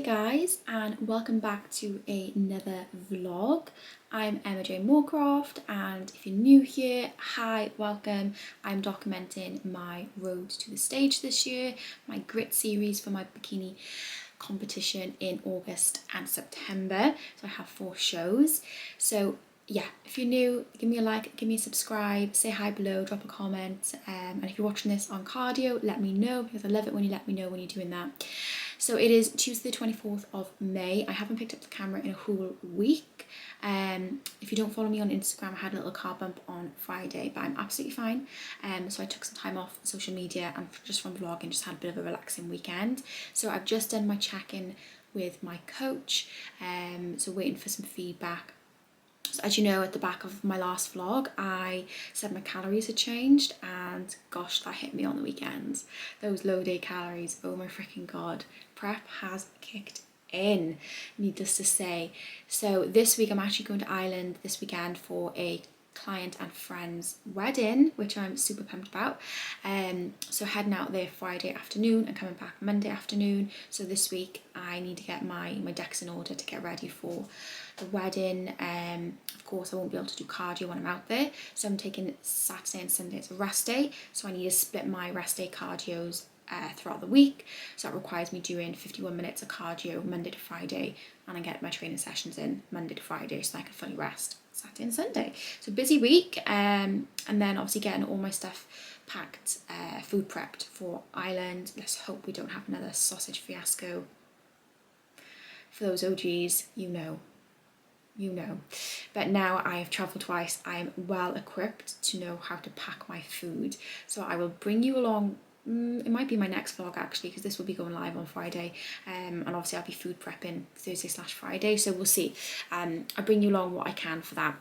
guys, and welcome back to another vlog. I'm Emma Jane Moorcroft, and if you're new here, hi, welcome. I'm documenting my road to the stage this year, my grit series for my bikini competition in August and September. So I have 4 shows. So yeah, if you're new, give me a like, give me a subscribe, say hi below, drop a comment, and if you're watching this on cardio, let me know, because I love it when you let me know when you're doing that. So it is Tuesday the 24th of May. I haven't picked up the camera in a whole week. If you don't follow me on Instagram, I had a little car bump on Friday, but I'm absolutely fine. So I took some time off social media and just from vlogging, just had a bit of a relaxing weekend. So I've just done my check-in with my coach, so waiting for some feedback. So as you know, at the back of my last vlog, I said my calories had changed, and gosh, that hit me on the weekends. Those low day calories, oh my freaking god. Prep has kicked in, needless to say. So this week I'm actually going to Ireland this weekend for a client and friend's wedding, which I'm super pumped about. So heading out there Friday afternoon and coming back Monday afternoon. So this week I need to get my decks in order to get ready for the wedding. Of course I won't be able to do cardio when I'm out there, so I'm taking Saturday and Sunday as a rest day, so I need to split my rest day cardios throughout the week. So that requires me doing 51 minutes of cardio Monday to Friday, and I get my training sessions in Monday to Friday so I can fully rest Saturday and Sunday. So busy week, and then obviously getting all my stuff packed, food prepped for Ireland. Let's hope we don't have another sausage fiasco. For those OGs, you know. But now I have travelled twice, I am well equipped to know how to pack my food. So I will bring you along. It might be my next vlog actually, because this will be going live on Friday, and obviously I'll be food prepping Thursday/Friday, so we'll see. I'll bring you along what I can for that.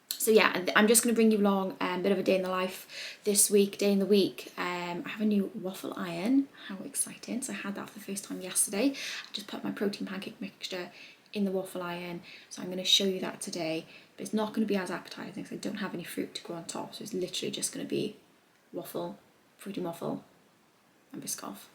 So yeah, I'm just going to bring you along a bit of a day in the life this week, day in the week. I have a new waffle iron, how exciting. So I had that for the first time yesterday. I just put my protein pancake mixture in the waffle iron, so I'm going to show you that today, but it's not going to be as appetizing because I don't have any fruit to go on top, so it's literally just going to be waffle, fruity waffle and Biscoff.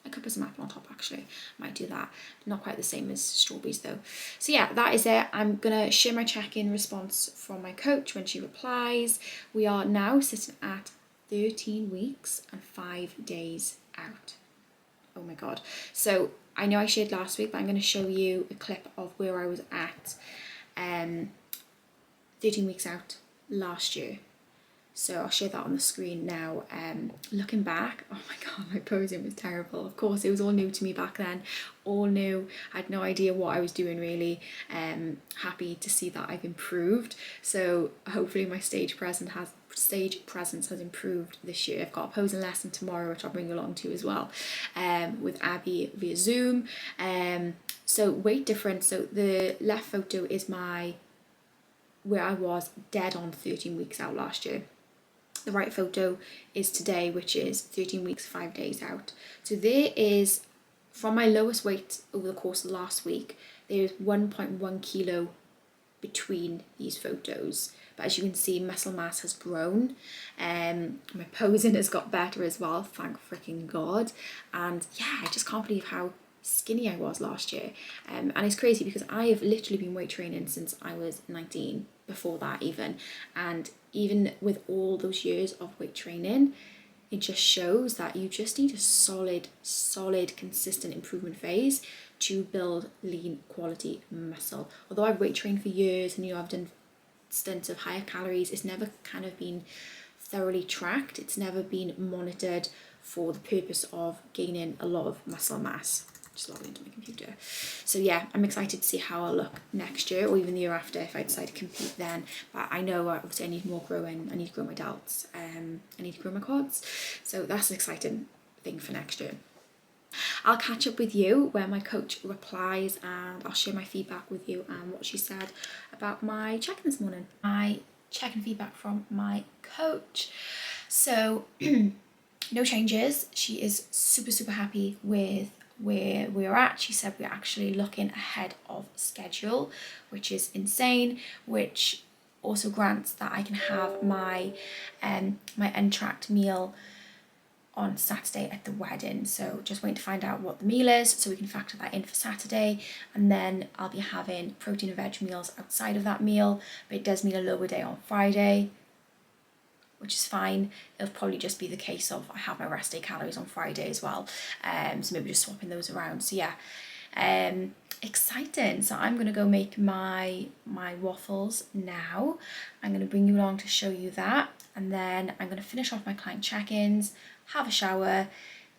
I could put some apple on top actually, might do that. Not quite the same as strawberries though. So yeah, that is it. I'm gonna share my check-in response from my coach when she replies. We are now sitting at 13 weeks and 5 days out. Oh my god. So I know I shared last week, but I'm going to show you a clip of where I was at 13 weeks out last year. So I'll share that on the screen now. Looking back, oh my god, my posing was terrible. Of course, it was all new to me back then, all new. I had no idea what I was doing really. Happy to see that I've improved. So hopefully my stage presence has improved this year. I've got a posing lesson tomorrow, which I'll bring you along to as well, with Abby via Zoom. So weight difference. So the left photo is where I was dead on 13 weeks out last year. The right photo is today, which is 13 weeks, 5 days out. So there is, from my lowest weight over the course of last week, there is 1.1 kilo between these photos. But as you can see, muscle mass has grown. My posing has got better as well, thank freaking god. And yeah, I just can't believe how skinny I was last year. And it's crazy because I have literally been weight training since I was 19, before that even. And even with all those years of weight training, it just shows that you just need a solid, consistent improvement phase to build lean quality muscle. Although I've weight trained for years and I've done stints of higher calories, it's never kind of been thoroughly tracked. It's never been monitored for the purpose of gaining a lot of muscle mass. Just log into my computer. So yeah, I'm excited to see how I'll look next year or even the year after if I decide to compete then. But I know obviously I need more growing. I need to grow my delts. I need to grow my quads. So that's an exciting thing for next year. I'll catch up with you when my coach replies, and I'll share my feedback with you and what she said about my check-in this morning. My check-in feedback from my coach. So no changes. She is super happy with where we're at. She said we're actually looking ahead of schedule, which is insane, which also grants that I can have my my untracked meal on Saturday at the wedding. So just waiting to find out what the meal is so we can factor that in for Saturday. And then I'll be having protein and veg meals outside of that meal, but it does mean a lower day on Friday, which is fine. It'll probably just be the case of I have my rest day calories on Friday as well. So maybe just swapping those around. So yeah, exciting. So I'm gonna go make my waffles now. I'm gonna bring you along to show you that, and then I'm gonna finish off my client check-ins, have a shower,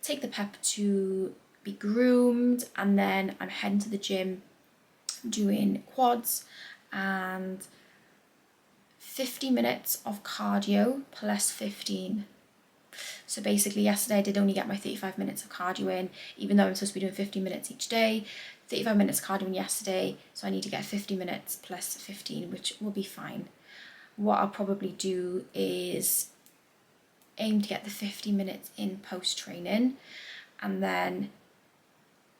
take the pep to be groomed, and then I'm heading to the gym doing quads and 50 minutes of cardio plus 15. So basically yesterday I did only get my 35 minutes of cardio in, even though I'm supposed to be doing 50 minutes each day. 35 minutes cardio in yesterday, so I need to get 50 minutes plus 15, which will be fine. What I'll probably do is aim to get the 50 minutes in post-training, and then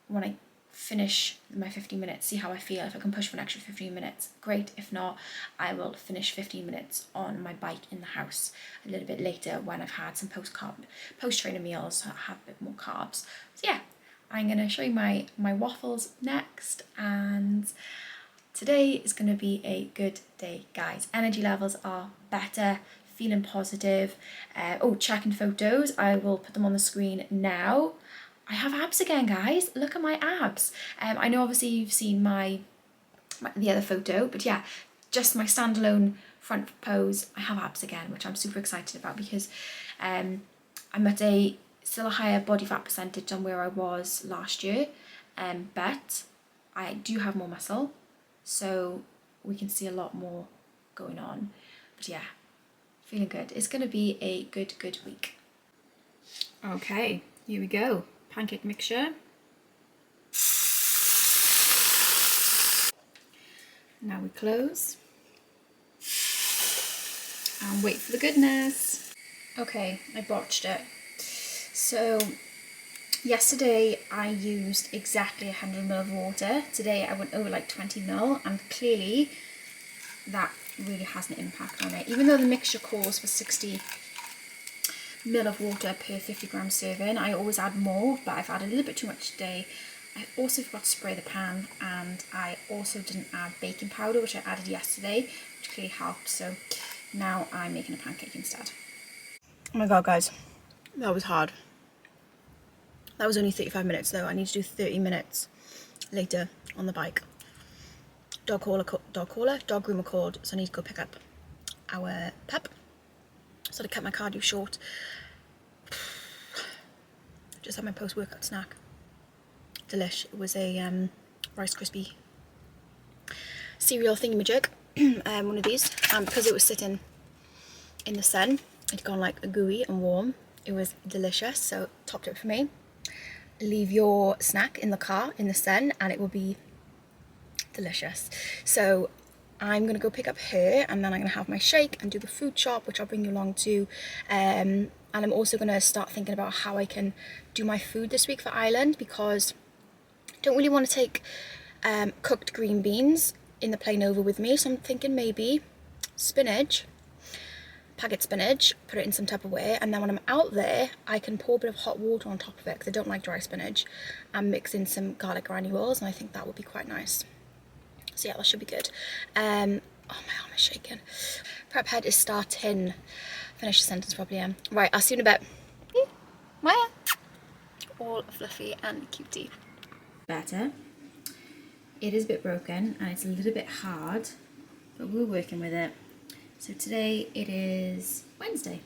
when I finish my 15 minutes, see how I feel. If I can push for an extra 15 minutes, great. If not, I will finish 15 minutes on my bike in the house a little bit later when I've had some post-training meals, so I have a bit more carbs. So yeah, I'm going to show you my waffles next, and today is going to be a good day, guys. Energy levels are better, feeling positive. Checking photos. I will put them on the screen now. I have abs again, guys. Look at my abs. I know obviously you've seen the other photo, but yeah, just my standalone front pose. I have abs again, which I'm super excited about because I'm at still a higher body fat percentage than where I was last year, but I do have more muscle, so we can see a lot more going on. But yeah, feeling good. It's going to be a good week. Okay, here we go. Pancake mixture. Now we close and wait for the goodness. Okay, I botched it. So yesterday I used exactly 100 ml of water. Today I went over like 20 ml, and clearly that really has an impact on it. Even though the mixture calls for 60 ml of water per 50 gram serving, I always add more, but I've added a little bit too much today. I also forgot to spray the pan, and I also didn't add baking powder, which I added yesterday, which clearly helped. So now I'm making a pancake instead. Oh my god, guys, that was hard. That was only 35 minutes though. I need to do 30 minutes later on the bike. Dog groomer called, so I need to go pick up our pup. So I cut my cardio short. Just had my post-workout snack. Delish. It was a Rice Krispie cereal thingamajig. One of these. Because it was sitting in the sun, it'd gone like gooey and warm. It was delicious, so top tip for me. Leave your snack in the car in the sun and it will be delicious. So I'm going to go pick up her, and then I'm going to have my shake and do the food shop, which I'll bring you along to. And I'm also going to start thinking about how I can do my food this week for Ireland, because I don't really want to take cooked green beans in the plain over with me. So I'm thinking maybe spinach, packet spinach, put it in some Tupperware, and then when I'm out there I can pour a bit of hot water on top of it because I don't like dry spinach, and mix in some garlic granules, and I think that would be quite nice. So yeah, that should be good. Oh, my arm is shaking. Prep head is starting. Finish the sentence properly. Right, I'll see you in a bit. Maya. All fluffy and cutie. Better. It is a bit broken and it's a little bit hard, but we're working with it. So today it is Wednesday.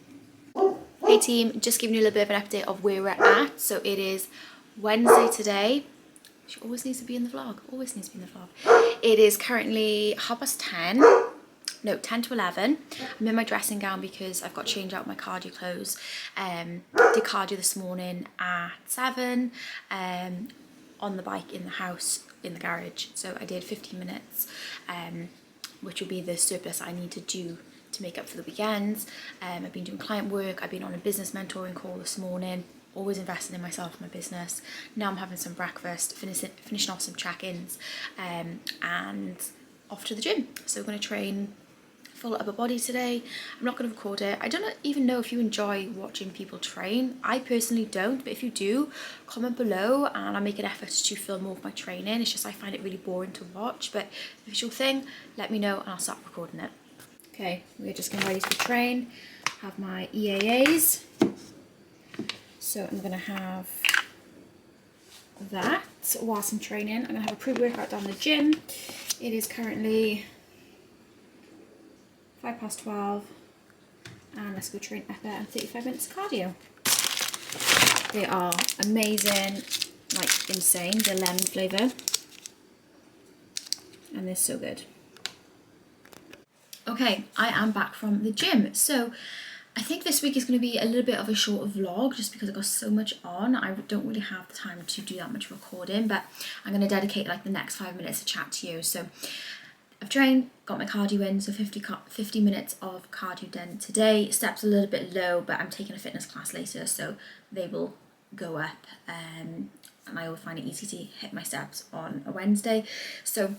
Hey team, just giving you a little bit of an update of where we're at. So it is Wednesday today. She always needs to be in the vlog, always needs to be in the vlog. It is currently 10 to 11. I'm in my dressing gown because I've got to change out my cardio clothes. Did cardio this morning at 7 on the bike in the house, in the garage. So I did 15 minutes, which will be the surplus I need to do to make up for the weekends. I've been doing client work, I've been on a business mentoring call this morning. Always invested in myself and my business. Now I'm having some breakfast, finishing off some check-ins, and off to the gym. So we're going to train full upper body today. I'm not going to record it. I don't even know if you enjoy watching people train. I personally don't, but if you do, comment below and I'll make an effort to film more of my training. It's just I find it really boring to watch, but if it's your thing, let me know and I'll start recording it. Okay, we're just getting ready to train. Have my EAAs. So I'm going to have that whilst I'm training. I'm going to have a pre-workout down the gym. It is currently 12:05 and let's go train Ep and 35 minutes of cardio. They are amazing, like insane. They're lemon flavour and they're so good. Okay, I am back from the gym. So I think this week is going to be a little bit of a short vlog just because I've got so much on. I don't really have the time to do that much recording, but I'm going to dedicate like the next 5 minutes to chat to you. So I've trained, got my cardio in, so 50 minutes of cardio done today. Steps a little bit low, but I'm taking a fitness class later, so they will go up. And I will find it easy to hit my steps on a Wednesday. So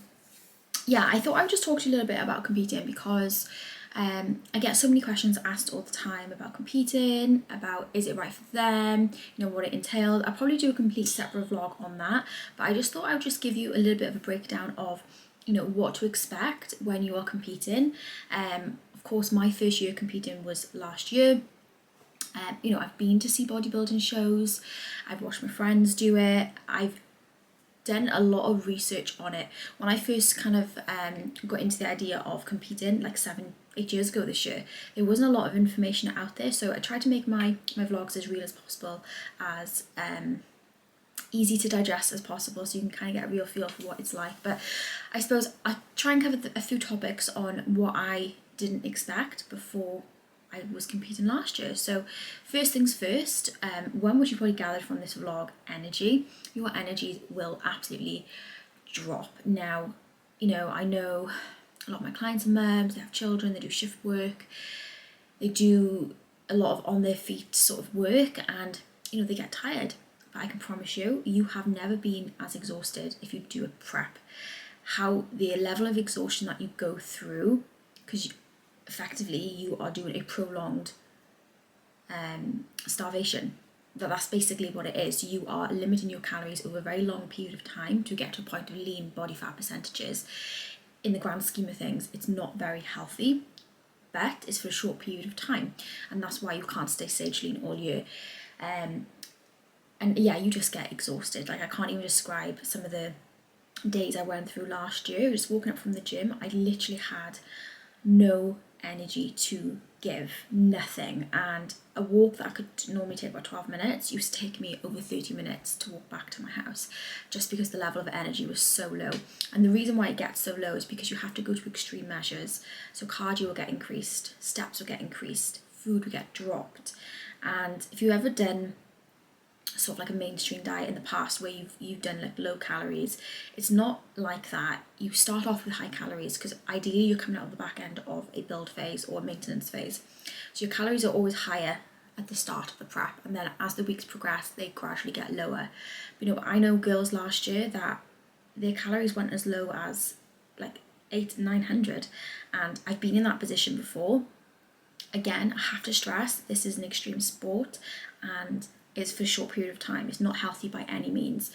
yeah, I thought I would just talk to you a little bit about competing because I get so many questions asked all the time about competing, about is it right for them, you know, what it entails. I'll probably do a complete separate vlog on that, but I just thought I would just give you a little bit of a breakdown of, you know, what to expect when you are competing. Of course, my first year competing was last year. You know, I've been to see bodybuilding shows, I've watched my friends do it, I've done a lot of research on it. When I first kind of got into the idea of competing, like 7-8 years ago this year, there wasn't a lot of information out there, so I tried to make my vlogs as real as possible, as easy to digest as possible, so you can kind of get a real feel for what it's like. But I suppose I try and cover a few topics on what I didn't expect before I was competing last year. So first things first, one which you probably gathered from this vlog, energy. Your energy will absolutely drop. Now, you know, I know a lot of my clients are mums, they have children, they do shift work, they do a lot of on their feet sort of work, and you know, they get tired. But I can promise you, you have never been as exhausted if you do a prep. How the level of exhaustion that you go through, because effectively you are doing a prolonged starvation. That's basically what it is. You are limiting your calories over a very long period of time to get to a point of lean body fat percentages. In the grand scheme of things, it's not very healthy, but it's for a short period of time, and that's why you can't stay stage lean all year. And yeah, you just get exhausted. Like, I can't even describe some of the days I went through last year. Just walking up from the gym, I literally had no energy to give, nothing. And a walk that I could normally take about 12 minutes used to take me over 30 minutes to walk back to my house, just because the level of energy was so low. And the reason why it gets so low is because you have to go to extreme measures. So cardio will get increased, steps will get increased, food will get dropped. And if you've ever done sort of like a mainstream diet in the past where you've done like low calories, it's not like that. You start off with high calories because ideally you're coming out of the back end of a build phase or a maintenance phase, so your calories are always higher at the start of the prep, and then as the weeks progress they gradually get lower. But, you know, I know girls last year that their calories went as low as like 800-900, and I've been in that position before. Again, I have to stress, this is an extreme sport and is for a short period of time. It's not healthy by any means.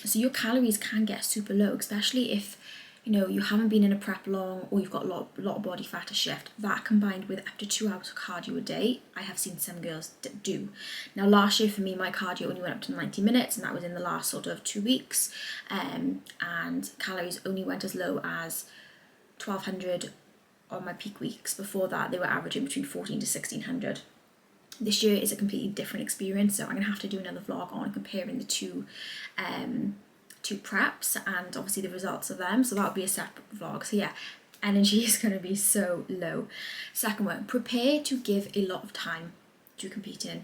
So your calories can get super low, especially if, you know, you haven't been in a prep long or you've got a lot of body fat to shift. That combined with up to 2 hours of cardio a day, I have seen some girls do. Now last year for me, my cardio only went up to 90 minutes, and that was in the last sort of 2 weeks. And calories only went as low as 1200 on my peak weeks. Before that, they were averaging between 14 to 1600. This year is a completely different experience, so I'm going to have to do another vlog on comparing the two preps and obviously the results of them, so that'll be a separate vlog. So yeah, energy is going to be so low. Second one, prepare to give a lot of time to competing.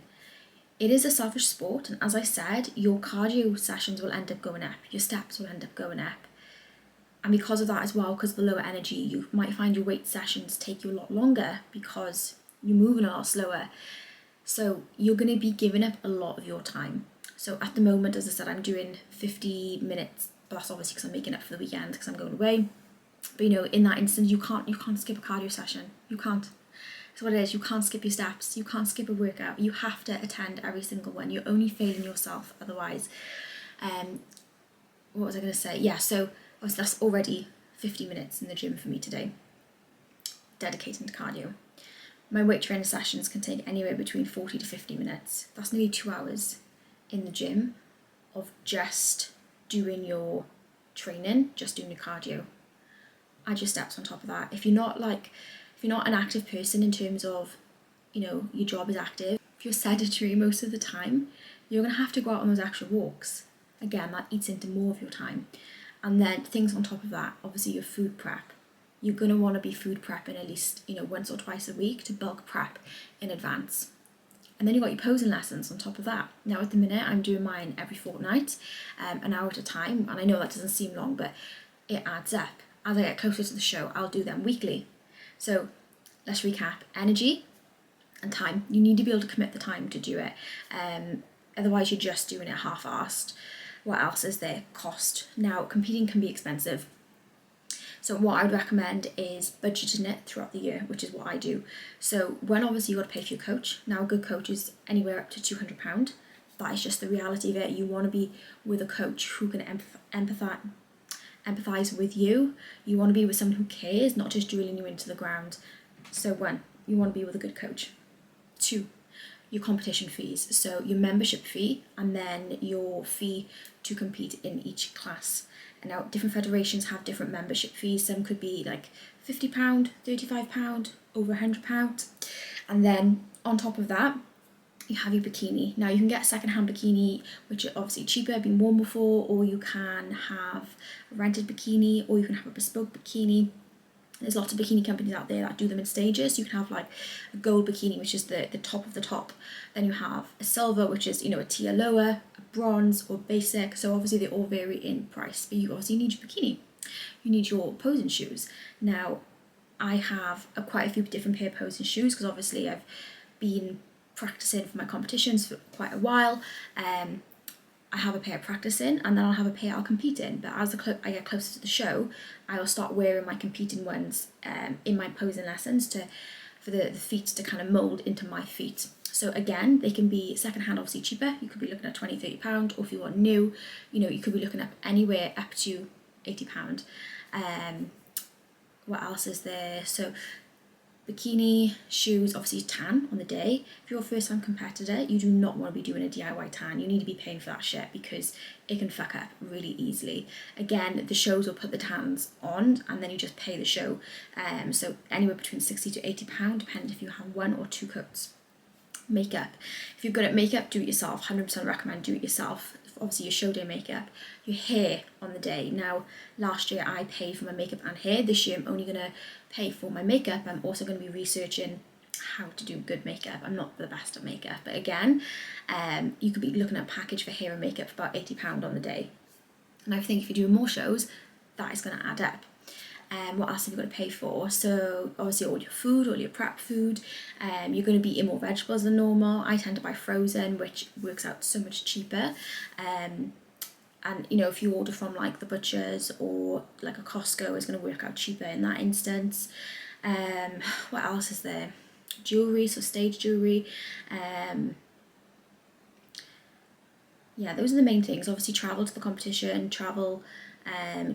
It is a selfish sport, and as I said, your cardio sessions will end up going up, your steps will end up going up. And because of that as well, because of the lower energy, you might find your weight sessions take you a lot longer because you're moving a lot slower. So you're going to be giving up a lot of your time. So at the moment, as I said, I'm doing 50 minutes, but that's obviously because I'm making up for the weekend because I'm going away. But you know, in that instance, you can't skip a cardio session. You can't. So what it is, you can't skip your steps, you can't skip a workout, you have to attend every single one. You're only failing yourself otherwise. What was I going to say? Yeah, so that's already 50 minutes in the gym for me today, dedicating to cardio. My weight training sessions can take anywhere between 40 to 50 minutes. That's nearly 2 hours in the gym of just doing your training, just doing your cardio. Add your steps on top of that. If you're not an active person in terms of, you know, your job is active, if you're sedentary most of the time, you're going to have to go out on those extra walks. Again, that eats into more of your time. And then things on top of that, obviously your food prep. You're going to want to be food prepping at least, you know, once or twice a week to bulk prep in advance. And then you've got your posing lessons on top of that. Now at the minute, I'm doing mine every fortnight, an hour at a time. And I know that doesn't seem long, but it adds up. As I get closer to the show, I'll do them weekly. So let's recap. Energy and time. You need to be able to commit the time to do it. Otherwise, you're just doing it half-assed. What else is there? Cost. Now, competing can be expensive. So what I would recommend is budgeting it throughout the year, which is what I do. So when obviously you've got to pay for your coach. Now a good coach is anywhere up to £200. That is just the reality of it. You want to be with a coach who can empathize with you. You want to be with someone who cares, not just drilling you into the ground. So one, you want to be with a good coach. Two, your competition fees. So your membership fee and then your fee to compete in each class. And now different federations have different membership fees. Some could be like £50, £35, over £100. And then on top of that, you have your bikini. Now you can get a second-hand bikini, which are obviously cheaper, been worn before, or you can have a rented bikini, or you can have a bespoke bikini. There's lots of bikini companies out there that do them in stages. You can have like a gold bikini, which is the top of the top. Then you have a silver, which is, you know, a tier lower, a bronze or basic. So obviously they all vary in price, but you obviously need your bikini. You need your posing shoes. Now, I have quite a few different pair of posing shoes because obviously I've been practicing for my competitions for quite a while. I have a pair practicing and then I'll have a pair I'll compete in. But as I get closer to the show, I will start wearing my competing ones in my posing lessons for the feet to kind of mould into my feet. So again, they can be secondhand, obviously cheaper. You could be looking at £20, £30, or if you want new, you know, you could be looking at anywhere up to £80. What else is there? So bikini, shoes, obviously tan on the day. If you're a first-time competitor, you do not want to be doing a DIY tan. You need to be paying for that shit because it can fuck up really easily. Again, the shows will put the tans on and then you just pay the show. So anywhere between £60 to £80, depending if you have one or two coats. Makeup. If you're good at makeup, do it yourself. 100% recommend do it yourself. Obviously your show day makeup. Your hair on the day. Now, last year I paid for my makeup and hair. This year I'm only going to pay for my makeup. I'm also going to be researching how to do good makeup. I'm not the best at makeup, but again, you could be looking at a package for hair and makeup for about £80 on the day. And I think if you're doing more shows, that is going to add up. What else have you got to pay for? So obviously all your food, all your prep food. You're going to be eating more vegetables than normal. I tend to buy frozen, which works out so much cheaper. And you know, if you order from like the butchers or like a Costco, it's going to work out cheaper in that instance. What else is there? Jewelry, so stage jewelry. Yeah, those are the main things. Obviously travel to the competition, travel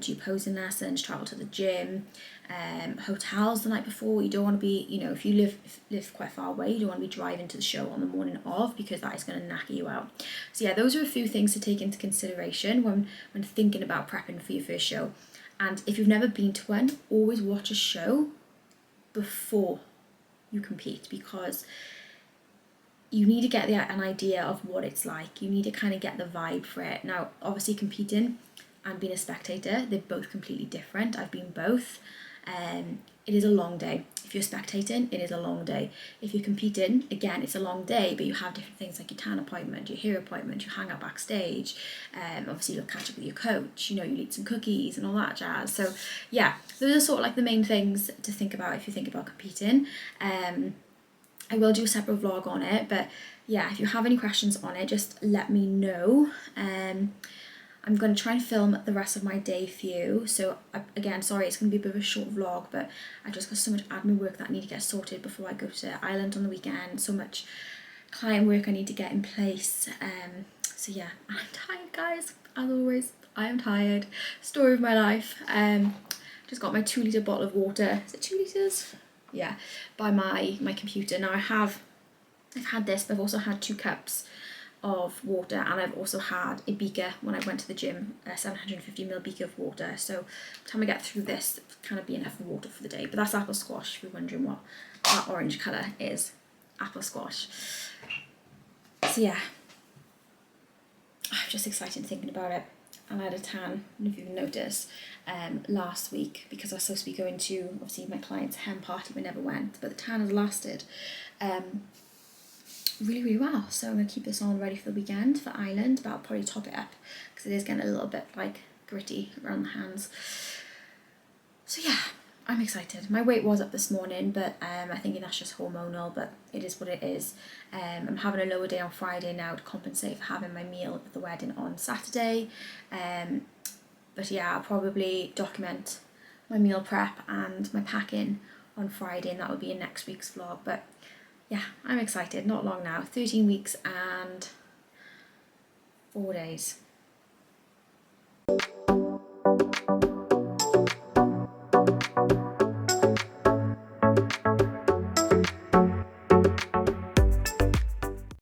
do posing lessons, travel to the gym, hotels the night before. You don't want to be, you know, if you live quite far away, you don't want to be driving to the show on the morning of because that is going to knacker you out. So yeah, those are a few things to take into consideration when thinking about prepping for your first show. And if you've never been to one, always watch a show before you compete because you need to get an idea of what it's like. You need to kind of get the vibe for it. Now, obviously competing and being a spectator, they're both completely different. I've been both. It is a long day. If you're spectating, it is a long day. If you're competing, again, it's a long day, but you have different things like your tan appointment, your hair appointment, you hang out backstage, obviously you'll catch up with your coach, you know, you'll eat some cookies and all that jazz. So yeah, those are sort of like the main things to think about if you think about competing. I will do a separate vlog on it, but yeah, if you have any questions on it, just let me know. I'm going to try and film the rest of my day for you. So again, sorry, it's going to be a bit of a short vlog, but I just got so much admin work that I need to get sorted before I go to Ireland on the weekend. So much client work I need to get in place. So yeah, I'm tired, guys. As always, I am tired. Story of my life. Just got my 2 litre bottle of water. Is it 2 litres? Yeah, by my computer. Now I've had this, but I've also had 2 cups of water, and I've also had a beaker when I went to the gym, a 750ml beaker of water. So by the time I get through this, it'll kind of be enough water for the day. But that's apple squash, if you're wondering what that orange colour is. Apple squash. So yeah, I'm just excited thinking about it. And I had a tan, I don't know if you've noticed, last week, because I was supposed to be going to, obviously, my client's hen party, but never went. But the tan has lasted really, really well. So I'm going to keep this on ready for the weekend for Ireland, but I'll probably top it up because it is getting a little bit like gritty around the hands. So yeah, I'm excited. My weight was up this morning, but I think that's just hormonal, but it is what it is. I'm having a lower day on Friday now to compensate for having my meal at the wedding on Saturday. But yeah, I'll probably document my meal prep and my packing on Friday, and that will be in next week's vlog. But yeah, I'm excited. Not long now, 13 weeks and 4 days.